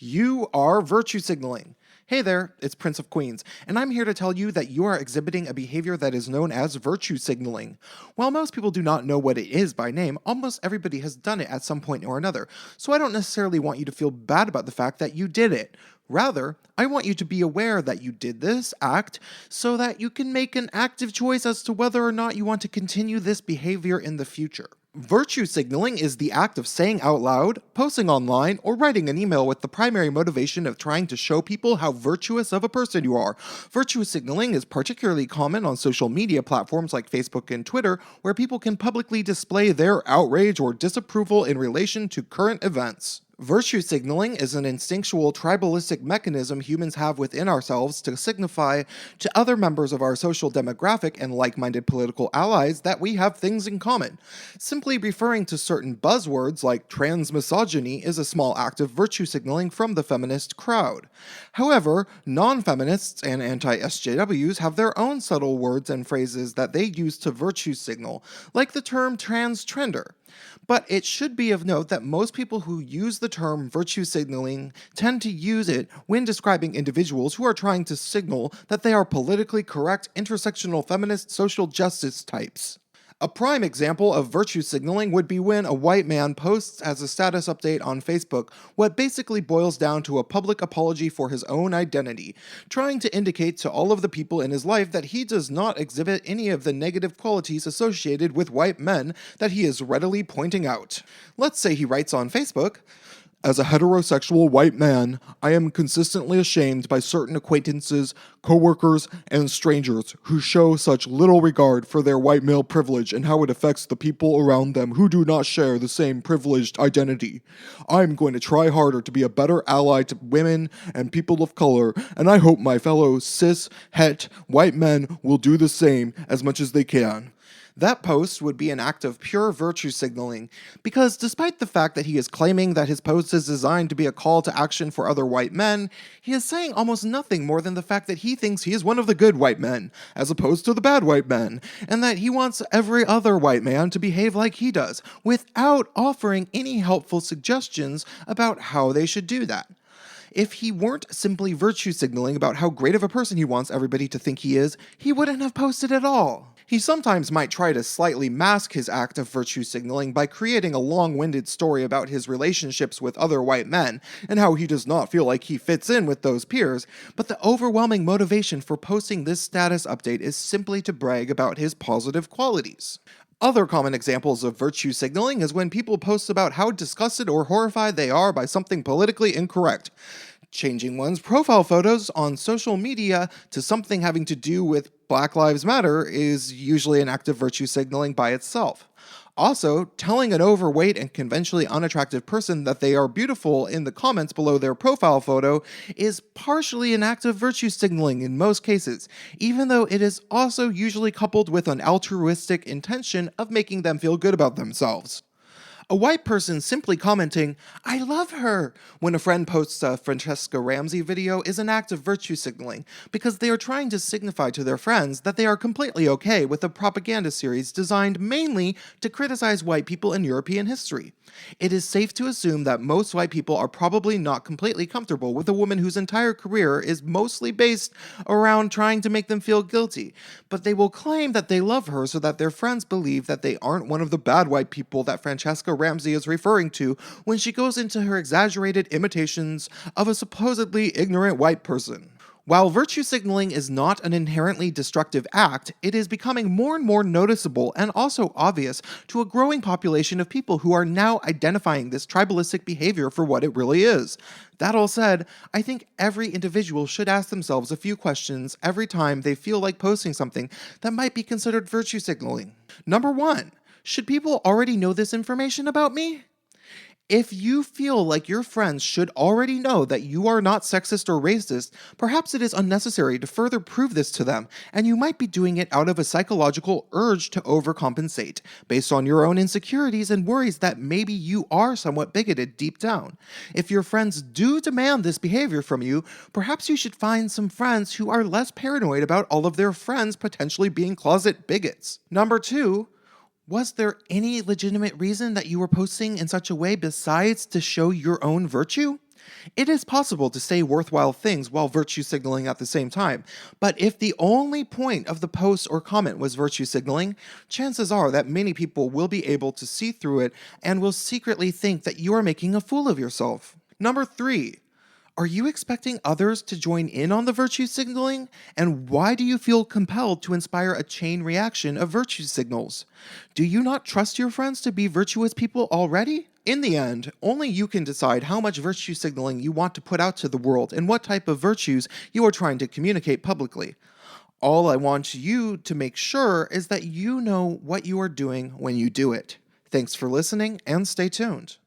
You are virtue signaling. Hey there, it's Prince of Queens, and I'm here to tell you that you are exhibiting a behavior that is known as virtue signaling. While most people do not know what it is by name, almost everybody has done it at some point or another, so I don't necessarily want you to feel bad about the fact that you did it. Rather, I want you to be aware that you did this act so that you can make an active choice as to whether or not you want to continue this behavior in the future. Virtue signaling is the act of saying out loud, posting online, or writing an email with the primary motivation of trying to show people how virtuous of a person you are. Virtue signaling is particularly common on social media platforms like Facebook and Twitter, where people can publicly display their outrage or disapproval in relation to current events. Virtue signaling is an instinctual tribalistic mechanism humans have within ourselves to signify to other members of our social demographic and like-minded political allies that we have things in common. Simply referring to certain buzzwords like transmisogyny is a small act of virtue signaling from the feminist crowd. However, non-feminists and anti-SJWs have their own subtle words and phrases that they use to virtue signal, like the term transgender. But it should be of note that most people who use the term virtue signaling tend to use it when describing individuals who are trying to signal that they are politically correct intersectional feminist social justice types. A prime example of virtue signaling would be when a white man posts as a status update on Facebook what basically boils down to a public apology for his own identity, trying to indicate to all of the people in his life that he does not exhibit any of the negative qualities associated with white men that he is readily pointing out. Let's say he writes on Facebook, "As a heterosexual white man, I am consistently ashamed by certain acquaintances, coworkers, and strangers who show such little regard for their white male privilege and how it affects the people around them who do not share the same privileged identity. I am going to try harder to be a better ally to women and people of color, and I hope my fellow cis, het, white men will do the same as much as they can." That post would be an act of pure virtue signaling, because despite the fact that he is claiming that his post is designed to be a call to action for other white men, he is saying almost nothing more than the fact that he thinks he is one of the good white men, as opposed to the bad white men, and that he wants every other white man to behave like he does, without offering any helpful suggestions about how they should do that. If he weren't simply virtue signaling about how great of a person he wants everybody to think he is, he wouldn't have posted at all. He sometimes might try to slightly mask his act of virtue signaling by creating a long-winded story about his relationships with other white men and how he does not feel like he fits in with those peers, but the overwhelming motivation for posting this status update is simply to brag about his positive qualities. Other common examples of virtue signaling is when people post about how disgusted or horrified they are by something politically incorrect. Changing one's profile photos on social media to something having to do with Black Lives Matter is usually an act of virtue signaling by itself. Also, telling an overweight and conventionally unattractive person that they are beautiful in the comments below their profile photo is partially an act of virtue signaling in most cases, even though it is also usually coupled with an altruistic intention of making them feel good about themselves. A white person simply commenting, "I love her," when a friend posts a Francesca Ramsey video is an act of virtue signaling, because they are trying to signify to their friends that they are completely okay with a propaganda series designed mainly to criticize white people in European history. It is safe to assume that most white people are probably not completely comfortable with a woman whose entire career is mostly based around trying to make them feel guilty, but they will claim that they love her so that their friends believe that they aren't one of the bad white people that Francesca Ramsey is referring to when she goes into her exaggerated imitations of a supposedly ignorant white person. While virtue signaling is not an inherently destructive act, it is becoming more and more noticeable and also obvious to a growing population of people who are now identifying this tribalistic behavior for what it really is. That all said, I think every individual should ask themselves a few questions every time they feel like posting something that might be considered virtue signaling. Number 1, should people already know this information about me? If you feel like your friends should already know that you are not sexist or racist, perhaps it is unnecessary to further prove this to them, and you might be doing it out of a psychological urge to overcompensate, based on your own insecurities and worries that maybe you are somewhat bigoted deep down. If your friends do demand this behavior from you, perhaps you should find some friends who are less paranoid about all of their friends potentially being closet bigots. Number 2, was there any legitimate reason that you were posting in such a way besides to show your own virtue? It is possible to say worthwhile things while virtue signaling at the same time, but if the only point of the post or comment was virtue signaling, chances are that many people will be able to see through it and will secretly think that you are making a fool of yourself. Number 3. Are you expecting others to join in on the virtue signaling? And why do you feel compelled to inspire a chain reaction of virtue signals? Do you not trust your friends to be virtuous people already? In the end, only you can decide how much virtue signaling you want to put out to the world and what type of virtues you are trying to communicate publicly. All I want you to make sure is that you know what you are doing when you do it. Thanks for listening and stay tuned.